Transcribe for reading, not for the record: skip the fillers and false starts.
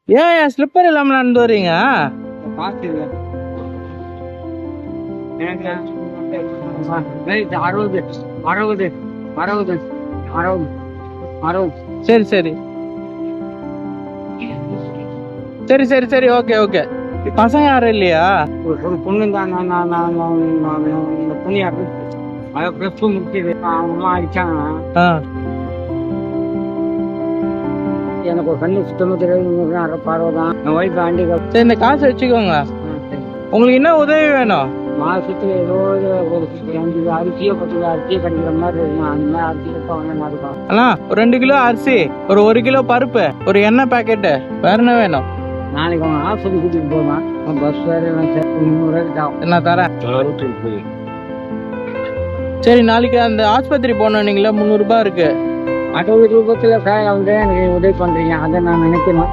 ஏன் ஸ்லிப்பர் இல்லாம நடந்து வரீங்க? காசு இல்லை. எனக்கு 60 60 60 60 60. சரி சரி சரி சரி சரி ஓகே ஓகே. பசங்க யாரும் இல்லையா? ஒரு பொண்ணு தான். இந்த பொண்ணு யாரு? அதை ப்ளஸ் டூ முடிச்சது. அவங்களாம் அடிச்சாங்க. எனக்கு ஒரு கண்ணு சுத்தமாக தெரியாது. பார்வை தான். என் ஒய்ஃப் ஆண்டி. சரி இந்த காசு வச்சுக்கோங்க. உங்களுக்கு என்ன உதவி வேணும்? மாசத்துக்கு ஏதோ ஒரு 5 அரிசியோ 10 அரிசியோ கிடைக்கிற மாதிரி இருக்கும். அந்த மாதிரி அரிசி வாங்கினா இருக்கும். அண்ணா ஒரு 2 கிலோ அரிசி, ஒரு 1 கிலோ பருப்பு, ஒரு எண்ணெய் பாக்கெட்டு, வேற என்ன வேணும்? நாளைக்கு அவன் ஆஸ்பத்திரி கூட்டிட்டு போவான். பஸ் வேறு 300 ஆகும். நான் தரேன். சரி நாளைக்கு அந்த ஆஸ்பத்திரி போனோம் நீங்களா, 300 ரூபாய் இருக்கு. 60 ரூபத்தில் வந்து எனக்கு உதவி பண்றீங்க, அதை நான் நினைக்கணும்.